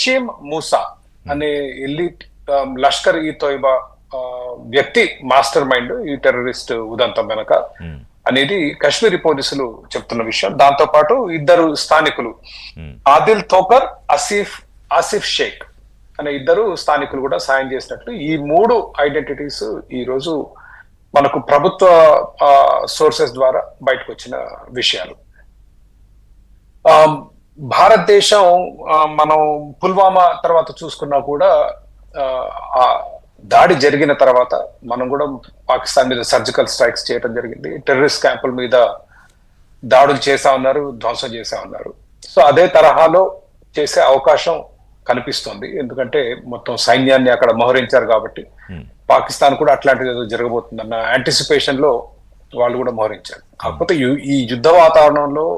Hashem Musa అనే elite Lashkar ఈ తోయిబా వ్యక్తి మాస్టర్ మైండ్ ఈ టెర్రరిస్ట్ ఉదంతం వెనక అనేది కశ్మీరీ పోలీసులు చెప్తున్న విషయం. దాంతో పాటు ఇద్దరు స్థానికులు ఆదిల్ తోకర్, ఆసిఫ్ షేక్ అనే ఇద్దరు స్థానికులు కూడా సాయం చేసినట్లు ఈ మూడు ఐడెంటిటీస్ ఈ రోజు మనకు ప్రభుత్వ సోర్సెస్ ద్వారా బయటకు వచ్చిన విషయాలు. భారతదేశం మనం పుల్వామా తర్వాత చూసుకున్నా కూడా ఆ దాడి జరిగిన తర్వాత మనం కూడా పాకిస్తాన్ మీద సర్జికల్ స్ట్రైక్స్ చేయడం జరిగింది. టెర్రరిస్ట్ క్యాంపుల మీద దాడులు చేసా ఉన్నారు, ధ్వంసం చేసా ఉన్నారు. సో అదే తరహాలో చేసే అవకాశం కనిపిస్తుంది. ఎందుకంటే మొత్తం సైన్యాన్ని అక్కడ మోహరించారు కాబట్టి పాకిస్తాన్ కూడా అట్లాంటిది ఏదో జరగబోతుందన్న యాంటిసిపేషన్ లో వాళ్ళు కూడా మోహరించారు. కాకపోతే ఈ యుద్ధ వాతావరణంలో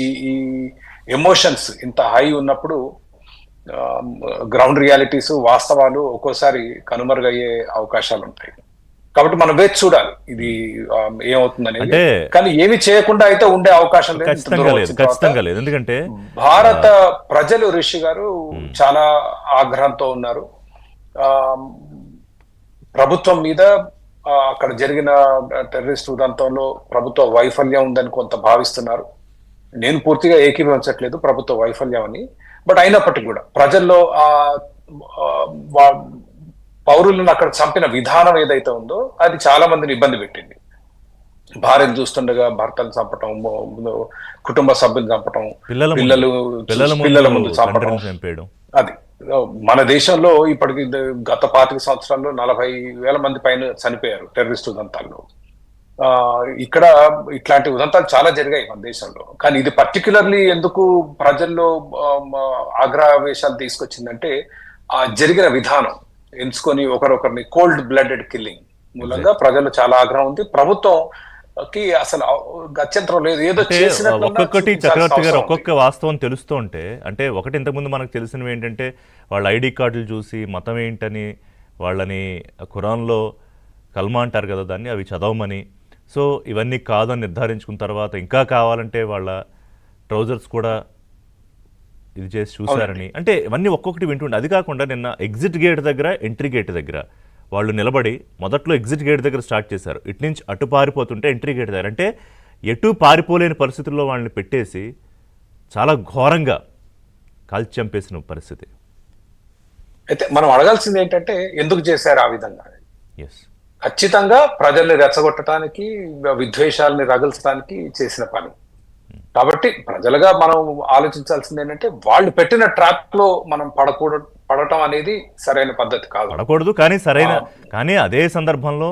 ఈ ఎమోషన్స్ ఇంత హై ఉన్నప్పుడు గ్రౌండ్ రియాలిటీస్, వాస్తవాలు ఒక్కోసారి కనుమరుగయ్యే అవకాశాలు ఉంటాయి. కాబట్టి మనం వేచి చూడాలి ఇది ఏమవుతుందనేది. కానీ ఏమి చేయకుండా అయితే ఉండే అవకాశం లేదు. ఎందుకంటే భారత ప్రజలు రిషి గారు చాలా ఆగ్రహంతో ఉన్నారు. ప్రభుత్వం మీద అక్కడ జరిగిన టెర్రరిస్ట్ ఉదంతంలో ప్రభుత్వ వైఫల్యం ఉందని కొంత భావిస్తున్నారు. నేను పూర్తిగా ఏకీభవించట్లేదు ప్రభుత్వ వైఫల్యం అని. బట్ అయినప్పటికీ కూడా ప్రజల్లో పౌరులను అక్కడ చంపిన విధానం ఏదైతే ఉందో అది చాలా మందిని ఇబ్బంది పెట్టింది. భార్యను చూస్తుండగా భర్తను చంపటం, కుటుంబ సభ్యులు చంపటం, పిల్లల ముందు చంపటం, అది మన దేశంలో ఇప్పటికి గత 25 సంవత్సరాల్లో 40,000 మంది పైన చనిపోయారు టెర్రరిస్ట్ ఉదంతాల్లో. ఇక్కడ ఇట్లాంటి ఉదంతాలు చాలా జరిగాయి మన దేశంలో. కానీ ఇది పర్టికులర్లీ ఎందుకు ప్రజల్లో ఆగ్రహవేశాలు తీసుకొచ్చిందంటే ఆ జరిగిన విధానం ఎంచుకొని ఒకరొకరిని కోల్డ్ బ్లడెడ్ కిల్లింగ్ మూలంగా ప్రజలు చాలా ఆగ్రహం ఉంది. ప్రభుత్వం కి అసలు గత్యంతరం లేదు, ఏదో చేసినట్టు. ఒక్కొక్కటి చక్రవర్తి గారు ఒక్కొక్క వాస్తవం తెలుస్తూ ఉంటే, అంటే ఒకటి ఇంతకుముందు మనకు తెలిసినవి ఏంటంటే వాళ్ళ ఐడి కార్డులు చూసి మతం ఏంటని వాళ్ళని ఖురాన్లో కల్మా అంటారు కదా దాన్ని, అవి చదవమని, సో ఇవన్నీ కాదని నిర్ధారించుకున్న తర్వాత ఇంకా కావాలంటే వాళ్ళ ట్రౌజర్స్ కూడా ఇది చేసి చూశారని, అంటే ఇవన్నీ ఒక్కొక్కటి వింటుండే. అది కాకుండా నిన్న ఎగ్జిట్ గేట్ దగ్గర, ఎంట్రీ గేట్ దగ్గర వాళ్ళు నిలబడి మొదట్లో ఎగ్జిట్ గేట్ దగ్గర స్టార్ట్ చేశారు. ఇటు నుంచి అటు పారిపోతుంటే ఎంట్రీ గేట్ దగ్గర, అంటే ఎటు పారిపోలేని పరిస్థితుల్లో వాళ్ళని పెట్టేసి చాలా ఘోరంగా కాల్చి చంపేసిన పరిస్థితి. అయితే మనం అడగాల్సింది ఏంటంటే ఎందుకు చేశారు ఆ విధంగా? ఎస్, ఖచ్చితంగా ప్రజల్ని రెచ్చగొట్టడానికి, విద్వేషాలని రగల్చడానికి చేసిన పని. కాబట్టి ప్రజలుగా మనం ఆలోచించాల్సింది ఏంటంటే వాళ్ళు పెట్టిన ట్రాప్ లో మనం పడటం అనేది సరైన పద్ధతి కాదు. పడకూడదు, కానీ అదే సందర్భంలో